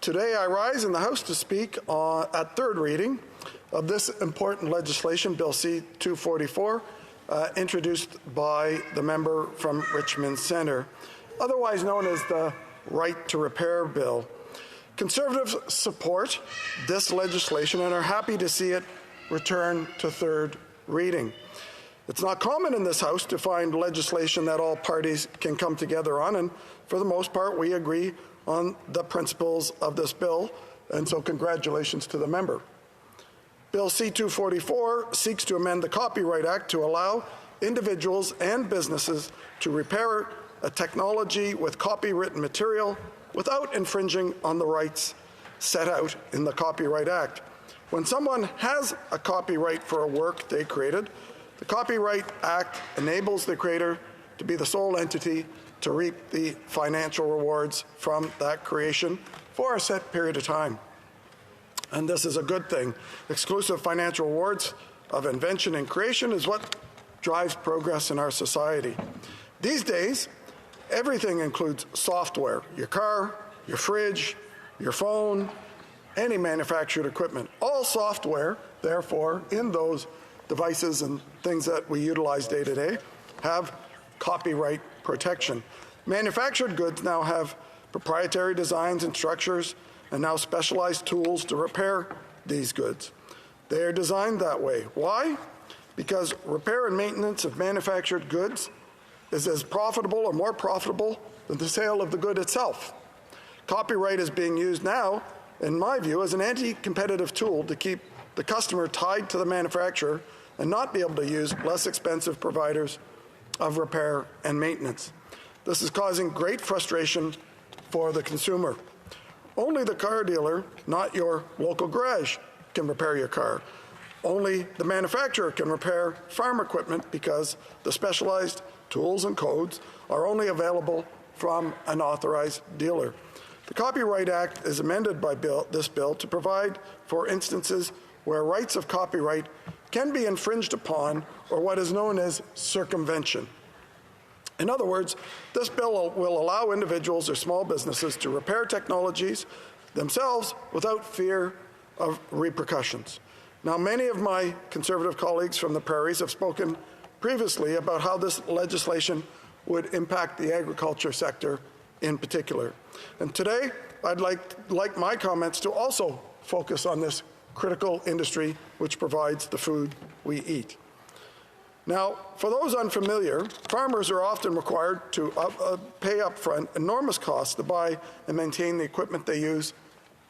Today I rise in the House to speak at third reading of this important legislation, Bill C-244, introduced by the member from Richmond Centre, otherwise known as the Right to Repair Bill. Conservatives support this legislation and are happy to see it return to third reading. It's not common in this House to find legislation that all parties can come together on, and for the most part we agree on the principles of this bill, and so congratulations to the member. Bill C-244 seeks to amend the Copyright Act to allow individuals and businesses to repair a technology with copywritten material without infringing on the rights set out in the Copyright Act. When someone has a copyright for a work they created, the Copyright Act enables the creator to be the sole entity to reap the financial rewards from that creation for a set period of time. And this is a good thing. Exclusive financial rewards of invention and creation is what drives progress in our society. These days, everything includes software: your car, your fridge, your phone, any manufactured equipment. All software, therefore, in those devices and things that we utilize day to day have copyright protection. Manufactured goods now have proprietary designs and structures and now specialized tools to repair these goods. They are designed that way. Why? Because repair and maintenance of manufactured goods is as profitable or more profitable than the sale of the good itself. Copyright is being used now, in my view, as an anti-competitive tool to keep the customer tied to the manufacturer and not be able to use less expensive providers of repair and maintenance. This is causing great frustration for the consumer. Only the car dealer, not your local garage, can repair your car. Only the manufacturer can repair farm equipment because the specialized tools and codes are only available from an authorized dealer. The Copyright Act is amended by this bill to provide for instances where rights of copyright can be infringed upon, or what is known as circumvention. In other words, this bill will allow individuals or small businesses to repair technologies themselves without fear of repercussions. Now, many of my Conservative colleagues from the prairies have spoken previously about how this legislation would impact the agriculture sector in particular. And today, I'd like my comments to also focus on this critical industry which provides the food we eat. Now, for those unfamiliar, farmers are often required to pay upfront enormous costs to buy and maintain the equipment they use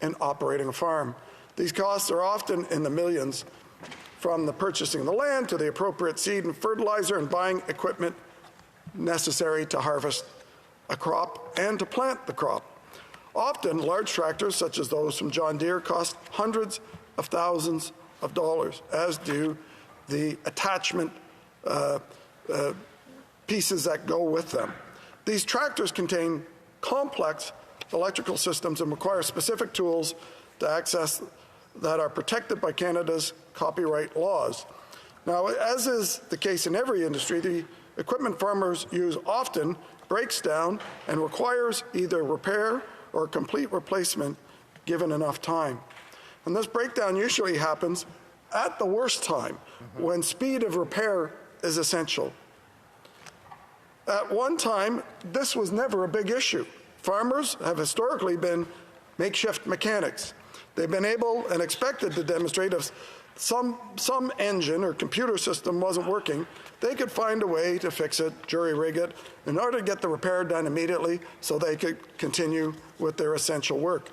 in operating a farm. These costs are often in the millions, from the purchasing of the land to the appropriate seed and fertilizer and buying equipment necessary to harvest a crop and to plant the crop. Often, large tractors, such as those from John Deere, cost hundreds of thousands of dollars, as do the attachment pieces that go with them. These tractors contain complex electrical systems and require specific tools to access that are protected by Canada's copyright laws. Now, as is the case in every industry, the equipment farmers use often breaks down and requires either repair or complete replacement given enough time. And this breakdown usually happens at the worst time, when speed of repair is essential. At one time, this was never a big issue. Farmers have historically been makeshift mechanics. They've been able and expected to demonstrate if some engine or computer system wasn't working, they could find a way to fix it, jury-rig it, in order to get the repair done immediately so they could continue with their essential work.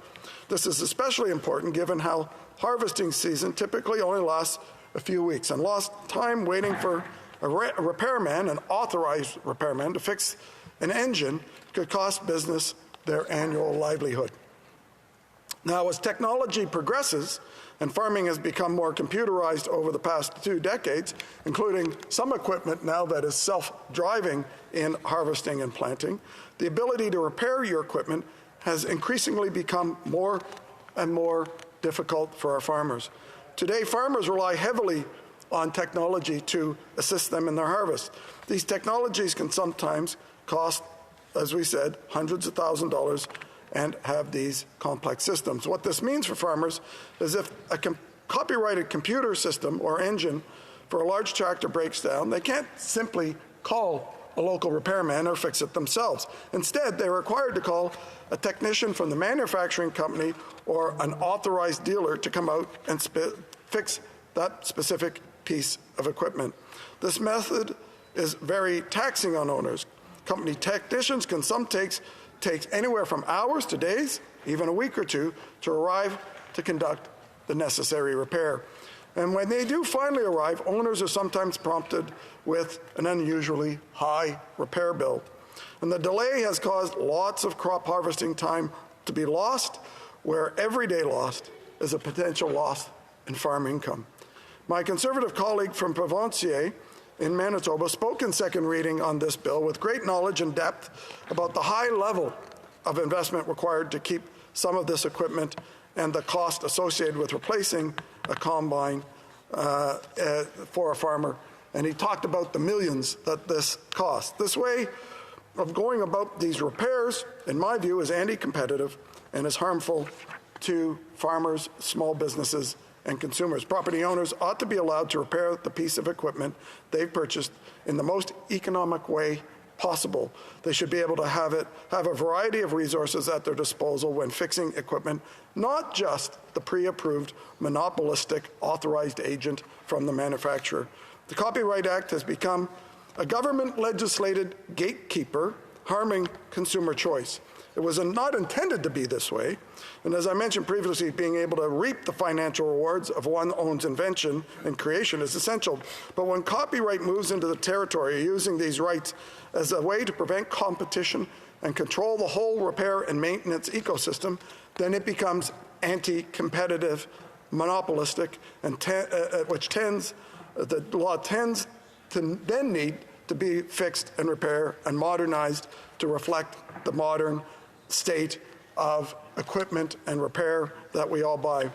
This is especially important given how harvesting season typically only lasts a few weeks, and lost time waiting for a repairman, an authorized repairman, to fix an engine could cost business their annual livelihood. Now, as technology progresses and farming has become more computerized over the past 2 decades, including some equipment now that is self-driving in harvesting and planting, the ability to repair your equipment has increasingly become more and more difficult for our farmers. Today, farmers rely heavily on technology to assist them in their harvest. These technologies can sometimes cost, as we said, hundreds of thousands of dollars and have these complex systems. What this means for farmers is if a copyrighted computer system or engine for a large tractor breaks down, they can't simply call a local repairman or fix it themselves. Instead, they're required to call a technician from the manufacturing company or an authorized dealer to come out and fix that specific piece of equipment. This method is very taxing on owners. Company technicians can takes anywhere from hours to days, even a week or two, to arrive to conduct the necessary repair. And when they do finally arrive, owners are sometimes prompted with an unusually high repair bill. And the delay has caused lots of crop harvesting time to be lost, where every day lost is a potential loss in farm income. My Conservative colleague from Provincier in Manitoba spoke in second reading on this bill with great knowledge and depth about the high level of investment required to keep some of this equipment and the cost associated with replacing a combine for a farmer. And he talked about the millions that this costs. This way of going about these repairs, in my view, is anti-competitive and is harmful to farmers, small businesses, and consumers. Property owners ought to be allowed to repair the piece of equipment they've purchased in the most economic way possible. They should be able to have a variety of resources at their disposal when fixing equipment, not just the pre-approved monopolistic authorized agent from the manufacturer. The Copyright Act has become a government-legislated gatekeeper, harming consumer choice. It was not intended to be this way, and as I mentioned previously, being able to reap the financial rewards of one own's invention and creation is essential. But when copyright moves into the territory using these rights as a way to prevent competition and control the whole repair and maintenance ecosystem, then it becomes anti-competitive, monopolistic, and the law tends to then need to be fixed and repaired and modernized to reflect the modern state of equipment and repair that we all buy.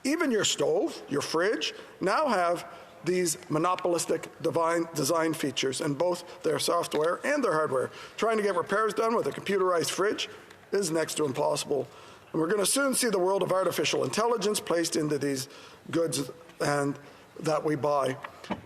Even your stove, your fridge, now have these monopolistic design features in both their software and their hardware. Trying to get repairs done with a computerized fridge is next to impossible. And we're going to soon see the world of artificial intelligence placed into these goods and that we buy,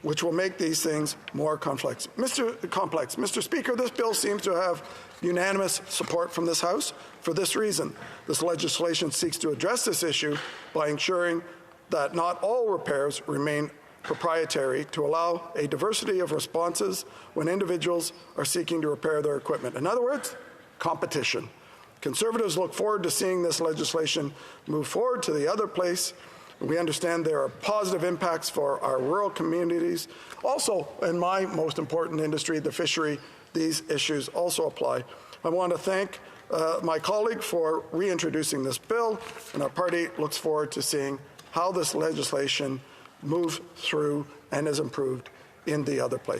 which will make these things more complex. Mr. Speaker, this bill seems to have unanimous support from this House. For this reason, this legislation seeks to address this issue by ensuring that not all repairs remain proprietary, to allow a diversity of responses when individuals are seeking to repair their equipment. In other words, competition. Conservatives look forward to seeing this legislation move forward to the other place. We understand there are positive impacts for our rural communities. Also, in my most important industry, the fishery, these issues also apply. I want to thank my colleague for reintroducing this bill, and our party looks forward to seeing how this legislation moves through and is improved in the other place.